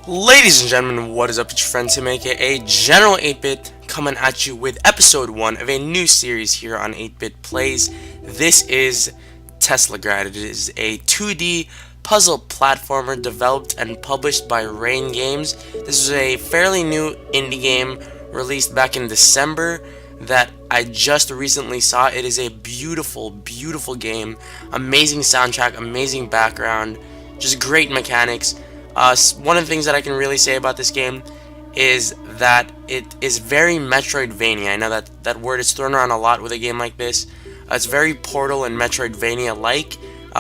Ladies and gentlemen, what is up? It's your friend Tim, aka General 8-bit, coming at you with episode 1 of a new series here on 8-bit Plays. This is Teslagrad. It is a 2D puzzle platformer developed and published by Rain Games. This is a fairly new indie game released back in December that I just recently saw. It is a beautiful, beautiful game. Amazing soundtrack, amazing background, just great mechanics. One of the things that I can really say about this game is that it is very Metroidvania. I know that word is thrown around a lot with a game like this. It's very Portal and Metroidvania-like,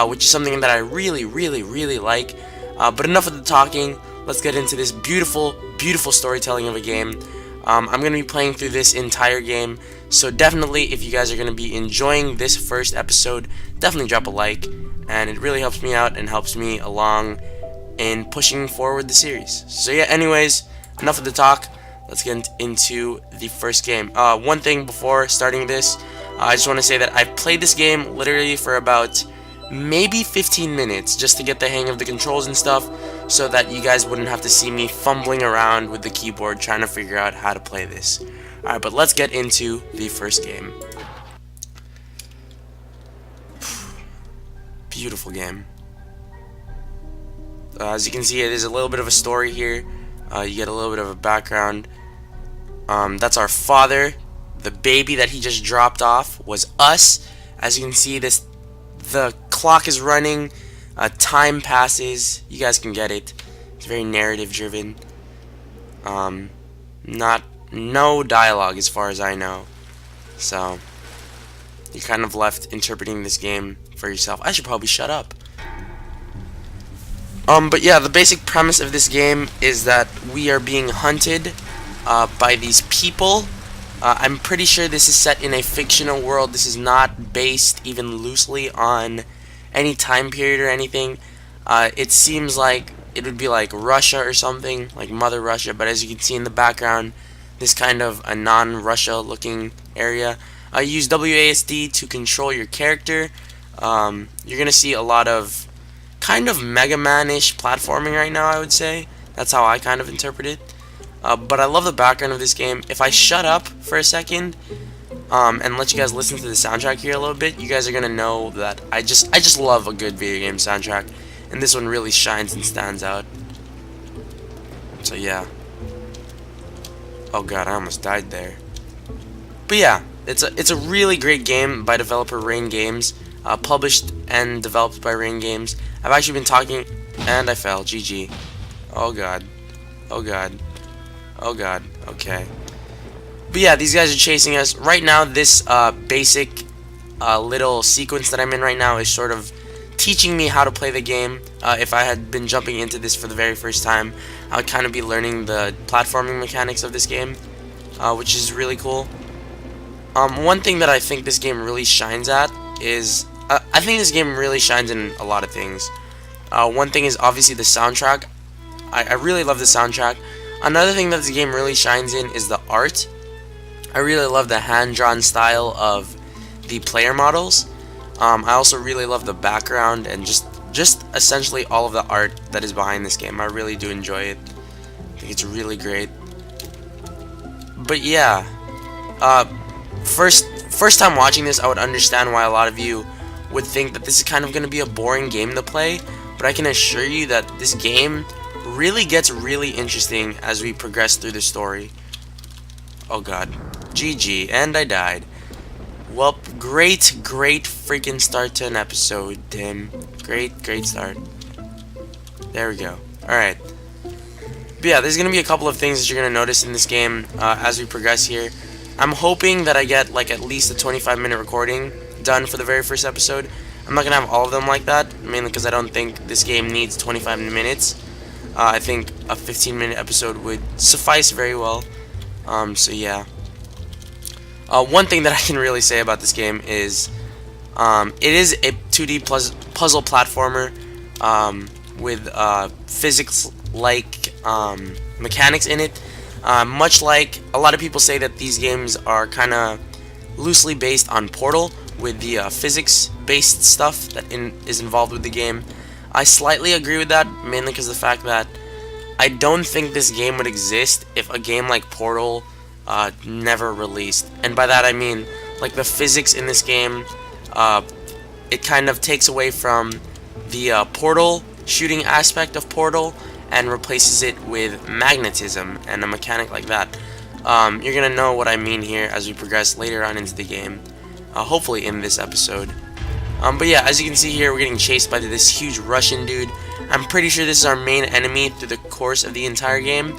which is something that I really, really, really like. But enough of the talking. Let's get into this beautiful, beautiful storytelling of a game. I'm going to be playing through this entire game, so definitely if you guys are going to be enjoying this first episode, definitely drop a like, and it really helps me out and helps me along in pushing forward the series. So yeah, anyways, enough of the talk. Let's get into the first game. One thing before starting this, I just want to say that I've played this game literally for about maybe 15 minutes just to get the hang of the controls and stuff, so that you guys wouldn't have to see me fumbling around with the keyboard trying to figure out how to play this. Alright, but let's get into the first game. Beautiful game. As you can see, there's a little bit of a story here. You get a little bit of a background. That's our father. The baby that he just dropped off was us. As you can see, the clock is running. Time passes. You guys can get it. It's very narrative driven. No dialogue as far as I know. So you're kind of left interpreting this game for yourself. I should probably shut up. But yeah, the basic premise of this game is that we are being hunted by these people. I'm pretty sure this is set in a fictional world. This is not based even loosely on any time period or anything. It seems like it would be like Russia or something, like Mother Russia, but as you can see in the background, this kind of a non-Russia looking area. Use WASD to control your character. You're gonna see a lot of kind of Mega Man-ish platforming right now, I would say. That's how I kind of interpret it. But I love the background of this game. If I shut up for a second and let you guys listen to the soundtrack here a little bit, you guys are gonna know that I just love a good video game soundtrack, and this one really shines and stands out. So yeah. Oh god, I almost died there. But yeah, it's a really great game by developer Rain Games, published and developed by Rain Games. I've actually been talking, and I fell. GG. Oh god. Oh god. Oh god. Okay. But yeah, these guys are chasing us. Right now, this basic little sequence that I'm in right now is sort of teaching me how to play the game. If I had been jumping into this for the very first time, I would kind of be learning the platforming mechanics of this game, which is really cool. One thing that I think this game really shines at is I think this game really shines in a lot of things. One thing is obviously the soundtrack. I really love the soundtrack. Another thing that this game really shines in is the art. I really love the hand-drawn style of the player models. I also really love the background and just essentially all of the art that is behind this game. I really do enjoy it. I think it's really great. But yeah, first time watching this, I would understand why a lot of you would think that this is kind of going to be a boring game to play, but I can assure you that this game really gets really interesting as we progress through the story. Oh god. GG, and I died. Well, great freaking start to an episode, Tim. Great start. There we go. Alright. But yeah, there's going to be a couple of things that you're going to notice in this game as we progress here. I'm hoping that I get like at least a 25-minute recording done for the very first episode. I'm not gonna have all of them like that, mainly because I don't think this game needs 25 minutes. I think a 15-minute episode would suffice very well. So yeah. One thing that I can really say about this game is it is a 2D puzzle platformer with physics-like mechanics in it. Much like a lot of people say that these games are kind of loosely based on Portal, with the physics-based stuff that is involved with the game. I slightly agree with that, mainly because of the fact that I don't think this game would exist if a game like Portal never released. And by that I mean, like, the physics in this game, it kind of takes away from the portal shooting aspect of Portal and replaces it with magnetism and a mechanic like that. You're gonna know what I mean here as we progress later on into the game, hopefully in this episode. But yeah, as you can see here, we're getting chased by this huge Russian dude. I'm pretty sure this is our main enemy through the course of the entire game.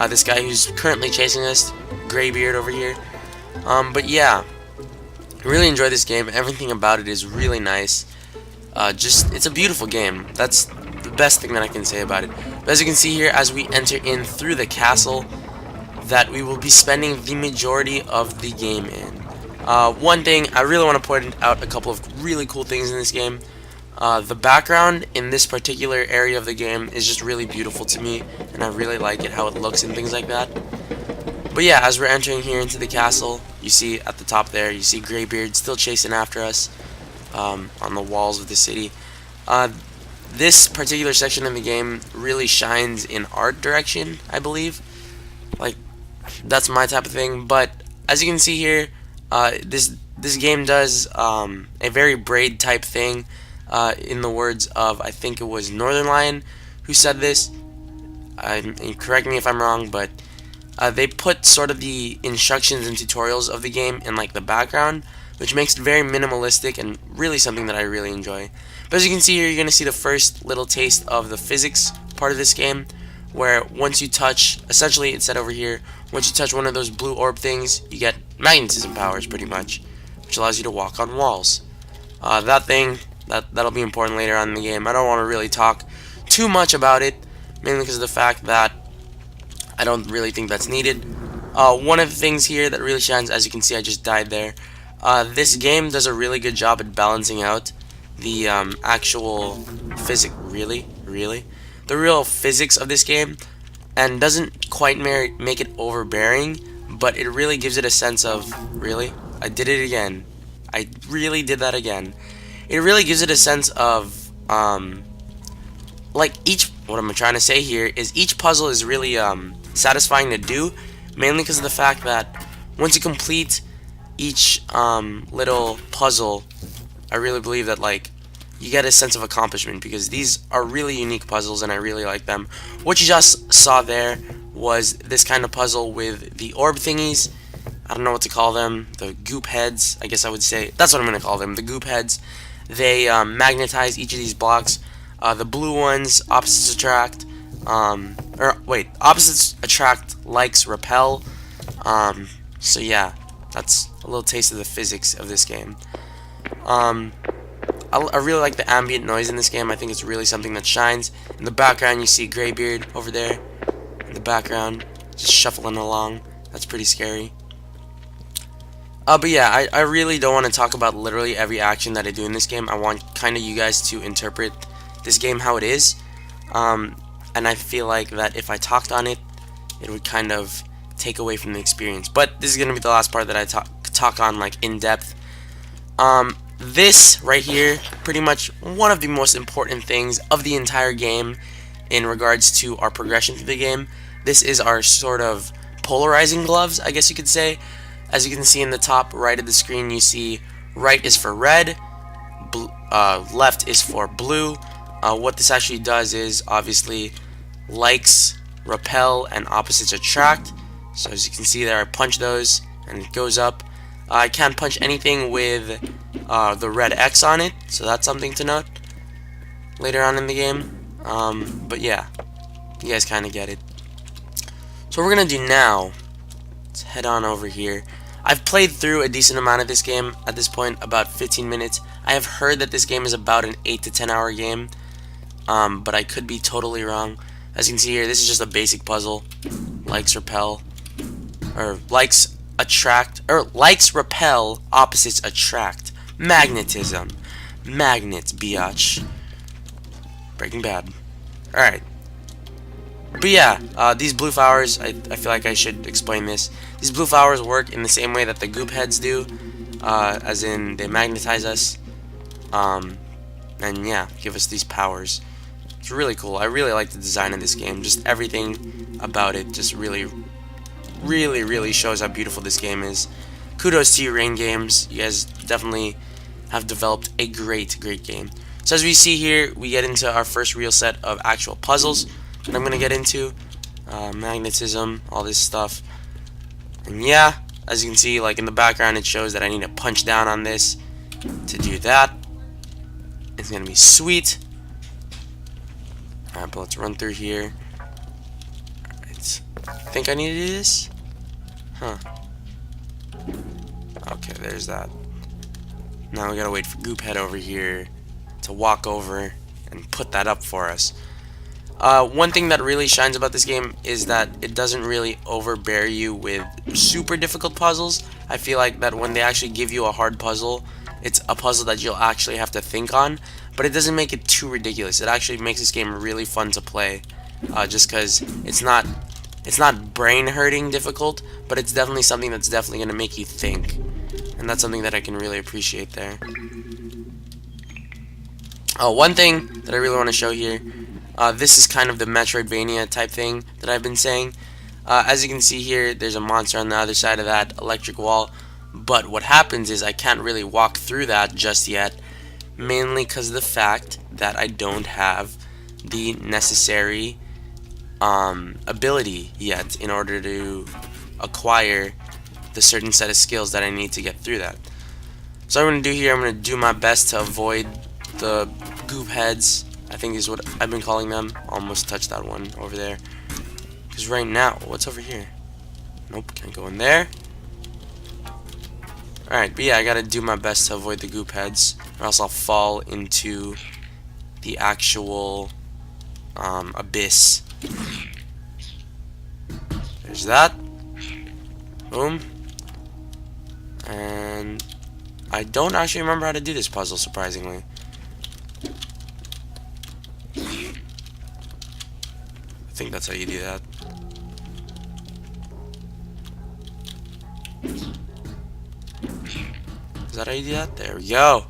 This guy who's currently chasing us, Graybeard over here. But yeah, I really enjoy this game. Everything about it is really nice. It's a beautiful game. That's the best thing that I can say about it. But as you can see here, as we enter in through the castle that we will be spending the majority of the game in. One thing, I really want to point out a couple of really cool things in this game. The background in this particular area of the game is just really beautiful to me, and I really like it, how it looks and things like that. But yeah, as we're entering here into the castle, you see at the top there, you see Graybeard still chasing after us on the walls of the city. This particular section of the game really shines in art direction, I believe. Like, that's my type of thing. But as you can see here, this game does a very Braid type thing, in the words of, I think it was Northern Lion who said this. And correct me if I'm wrong, but they put sort of the instructions and tutorials of the game in like the background, which makes it very minimalistic and really something that I really enjoy. But as you can see here, you're going to see the first little taste of the physics part of this game, where once you touch, essentially it said over here, once you touch one of those blue orb things, you get magnetism powers pretty much, which allows you to walk on walls. That thing, that'll be important later on in the game. I don't want to really talk too much about it, mainly because of the fact that I don't really think that's needed. One of the things here that really shines, as you can see, I just died there. This game does a really good job at balancing out the actual physics, the real physics of this game, and doesn't quite make it overbearing, but it really gives it a sense of, I did it again. I really did that again. It really gives it a sense of, like, what I'm trying to say here is each puzzle is really satisfying to do, mainly because of the fact that once you complete each little puzzle, I really believe that, like, you get a sense of accomplishment, because these are really unique puzzles and I really like them. What you just saw there was this kind of puzzle with the orb thingies. I don't know what to call them, the goop heads, I guess I would say. That's what I'm going to call them, the goop heads. They magnetize each of these blocks. The blue ones, opposites attract, opposites attract, likes repel. So yeah, that's a little taste of the physics of this game. I really like the ambient noise in this game. I think it's really something that shines. In the background, you see Graybeard over there in the background, just shuffling along. That's pretty scary. But yeah, I really don't want to talk about literally every action that I do in this game. I want kind of you guys to interpret this game how it is. And I feel like that if I talked on it, it would kind of take away from the experience. But this is going to be the last part that I talk on, like, in depth. This right here, pretty much one of the most important things of the entire game in regards to our progression through the game. This is our sort of polarizing gloves, I guess you could say. As you can see in the top right of the screen, you see right is for red, left is for blue. What this actually does is, obviously, likes repel and opposites attract. So as you can see there, I punch those and it goes up. I can't punch anything with the red X on it, so that's something to note later on in the game. But yeah, you guys kind of get it. So what we're going to do now, let's head on over here. I've played through a decent amount of this game at this point, about 15 minutes. I have heard that this game is about an 8 to 10 hour game, but I could be totally wrong. As you can see here, this is just a basic puzzle. Likes repel, or likes attract, or likes repel, opposites attract. Magnetism. Magnets, biatch. Breaking Bad. Alright. But yeah, these blue flowers, I feel like I should explain this. These blue flowers work in the same way that the goop heads do, as in they magnetize us, and yeah, give us these powers. It's really cool. I really like the design of this game. Just everything about it just really shows how beautiful this game is. Kudos to you, Rain Games. You guys definitely have developed a great game. So as we see here, we get into our first real set of actual puzzles that I'm going to get into. Magnetism, all this stuff. And yeah, as you can see, like in the background, it shows that I need to punch down on this to do that. It's going to be sweet. Alright, but let's run through here. Alright. I think I need to do this? Huh. Okay, there's that. Now we gotta wait for Goophead over here to walk over and put that up for us. One thing that really shines about this game is that it doesn't really overbear you with super difficult puzzles. I feel like that when they actually give you a hard puzzle, it's a puzzle that you'll actually have to think on, but it doesn't make it too ridiculous. It actually makes this game really fun to play, just because it's not brain-hurting difficult, but it's definitely something that's definitely going to make you think, and that's something that I can really appreciate there. One thing that I really want to show here, this is kind of the Metroidvania type thing that I've been saying. As you can see here, there's a monster on the other side of that electric wall, but what happens is I can't really walk through that just yet, mainly because of the fact that I don't have the necessary ability yet in order to acquire the certain set of skills that I need to get through that. So what I'm going to do here, I'm going to do my best to avoid the goop heads, I think is what I've been calling them. Almost touched that one over there. Because right now, what's over here? Nope, can't go in there. Alright, but yeah, I gotta do my best to avoid the goop heads, or else I'll fall into the actual abyss. There's that. Boom. And I don't actually remember how to do this puzzle, surprisingly. I think that's how you do that. Is that how you do that? There we go.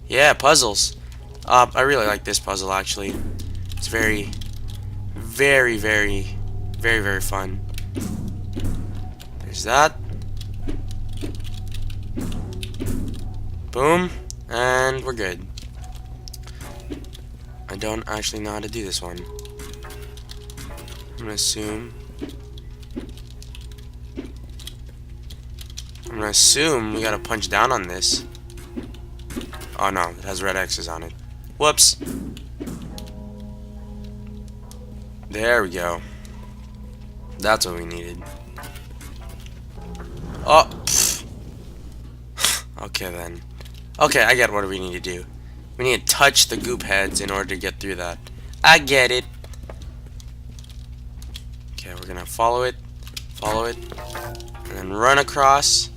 Yeah, puzzles. I really like this puzzle, actually. It's very fun. There's that. Boom. And we're good. I don't actually know how to do this one. I'm gonna assume we gotta punch down on this. Oh no, it has red X's on it. Whoops. There we go. That's what we needed. Oh. Okay then. Okay, I get what we need to do. We need to touch the goop heads in order to get through that. I get it. Okay, we're gonna follow it, and then run across,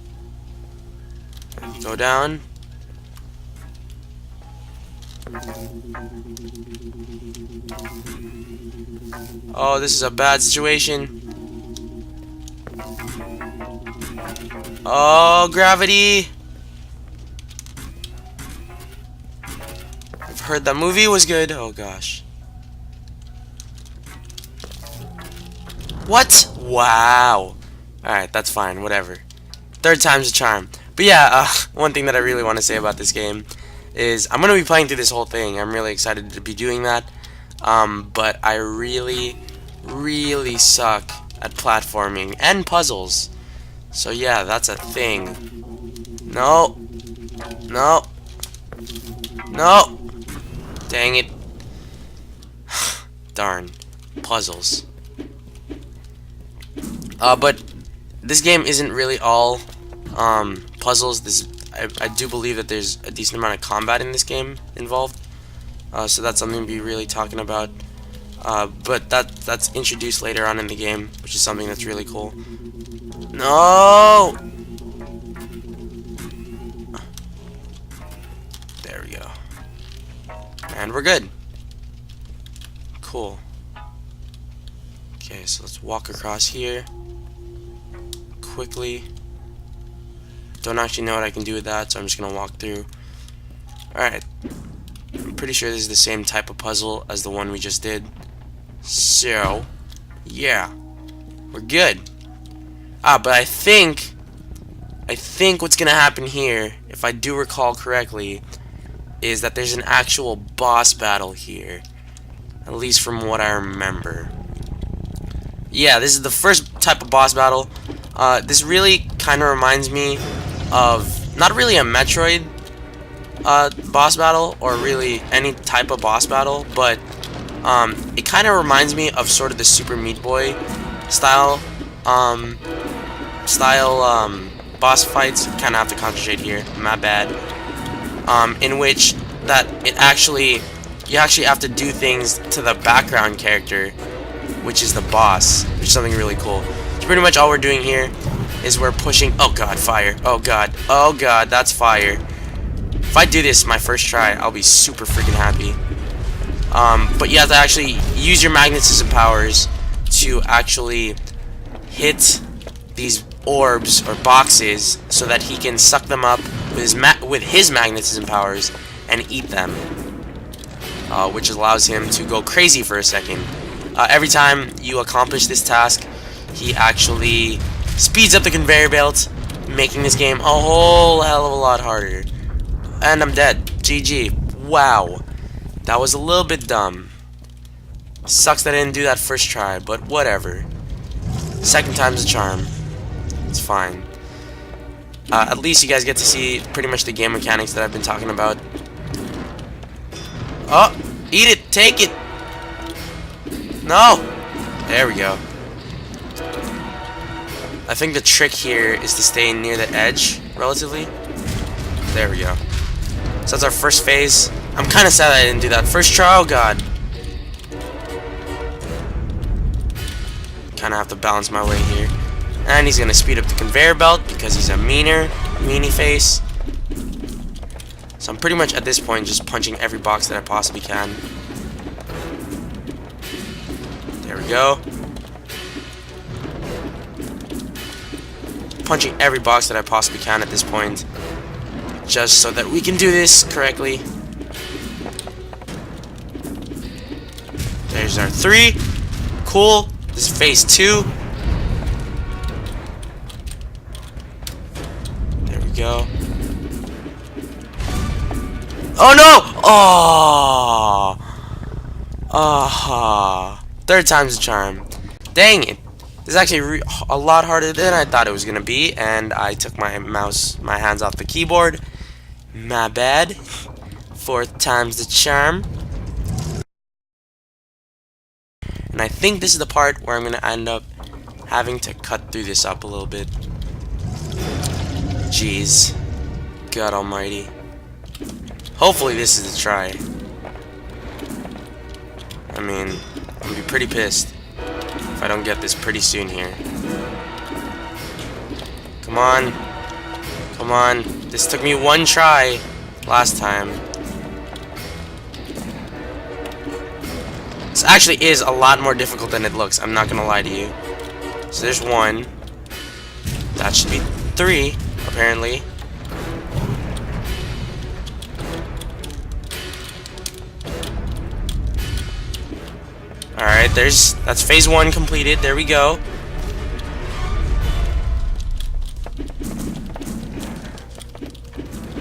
and go down. Oh, this is a bad situation. Oh, gravity! I've heard that movie was good. Oh gosh. What? Wow. Alright, that's fine. Whatever. Third time's a charm. But yeah, one thing that I really want to say about this game is I'm going to be playing through this whole thing. I'm really excited to be doing that. But I really suck at platforming and puzzles. So yeah, that's a thing. No. No. No. Dang it. Darn. Puzzles. But this game isn't really all puzzles. I do believe that there's a decent amount of combat in this game involved. So that's something to be really talking about. But that's introduced later on in the game, which is something that's really cool. No! There we go. And we're good. Cool. Okay, so let's walk across here quickly. Don't actually know what I can do with that, so I'm just gonna walk through. Alright. I'm pretty sure this is the same type of puzzle as the one we just did. So, yeah, we're good. But I think what's gonna happen here, if I do recall correctly, is that there's an actual boss battle here. At least from what I remember. Yeah, this is the first type of boss battle. This really kind of reminds me of, not really a Metroid boss battle, or really any type of boss battle, but it kind of reminds me of sort of the Super Meat Boy style boss fights. Kind of have to concentrate here, my bad. In which that you actually have to do things to the background character, which is the boss, which is something really cool. So pretty much all we're doing here is we're pushing. Oh god, fire! Oh god, that's fire! If I do this my first try, I'll be super freaking happy. But you have to actually use your magnetism powers to actually hit these orbs or boxes so that he can suck them up with his magnetism powers and eat them, which allows him to go crazy for a second. Every time you accomplish this task, he actually speeds up the conveyor belt, making this game a whole hell of a lot harder. And I'm dead. GG. Wow. That was a little bit dumb. Sucks that I didn't do that first try, but whatever. Second time's a charm. It's fine. At least you guys get to see pretty much the game mechanics that I've been talking about. Oh! Eat it! Take it! No! There we go. I think the trick here is to stay near the edge, relatively. There we go. So that's our first phase. I'm kind of sad I didn't do that first try. Oh god. Kind of have to balance my way here. And he's going to speed up the conveyor belt because he's a meanie face. So I'm pretty much at this point just punching every box that I possibly can. There we go. Punching every box that I possibly can at this point, just so that we can do this correctly. There's our 3. Cool. This is phase 2. There we go. Oh no! Oh! Third time's a charm. Dang it. This is actually a lot harder than I thought it was going to be, and I took my hands off the keyboard. My bad. 4th time's the charm. And I think this is the part where I'm going to end up having to cut through this up a little bit. Jeez. God almighty. Hopefully this is the try. I mean, I'm going to be pretty pissed if I don't get this pretty soon here. Come on. Come on. This took me 1 try last time. This actually is a lot more difficult than it looks. I'm not gonna lie to you. So there's 1. That should be 3, apparently. Alright, that's phase 1 completed. There we go.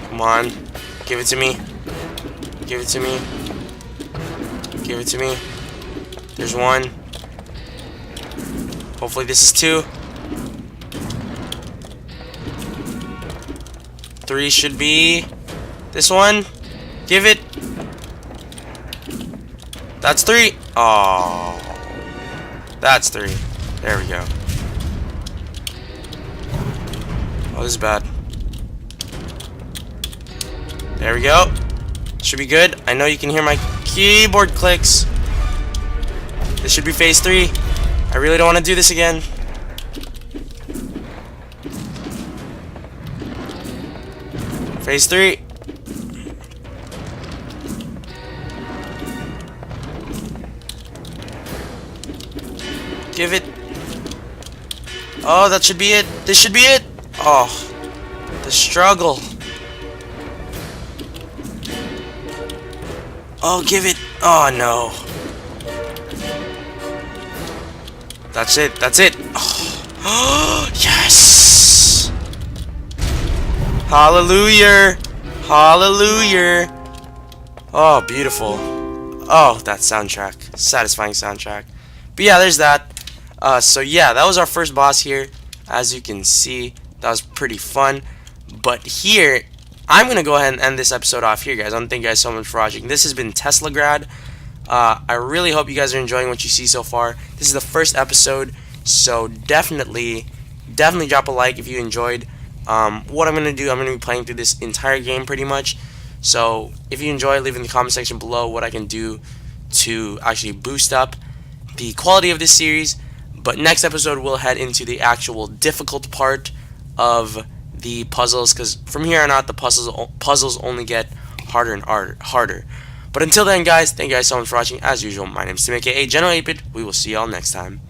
Come on. Give it to me. Give it to me. Give it to me. There's 1. Hopefully this is 2. 3 should be this one. Give it. That's 3. Oh, that's 3. There we go. Oh, this is bad. There we go. Should be good. I know you can hear my keyboard clicks. This should be phase 3. I really don't want to do this again. Phase 3. Give it. Oh, that should be it. This should be it. Oh, the struggle. Oh, give it. Oh, no. That's it. That's it. Oh, yes. Hallelujah. Hallelujah. Oh, beautiful. Oh, that soundtrack. Satisfying soundtrack. But yeah, there's that. So yeah, that was our first boss here. As you can see, that was pretty fun. But here, I'm going to go ahead and end this episode off here, guys. I want to thank you guys so much for watching. This has been Teslagrad. I really hope you guys are enjoying what you see so far. This is the first episode, so definitely drop a like if you enjoyed. What I'm going to do, I'm going to be playing through this entire game pretty much. So if you enjoy, leave in the comment section below what I can do to actually boost up the quality of this series. But next episode we'll head into the actual difficult part of the puzzles, because from here on out the puzzles only get harder and harder. But until then, guys, thank you guys so much for watching. As usual, my name is Tim, aka General 8bit. We will see y'all next time.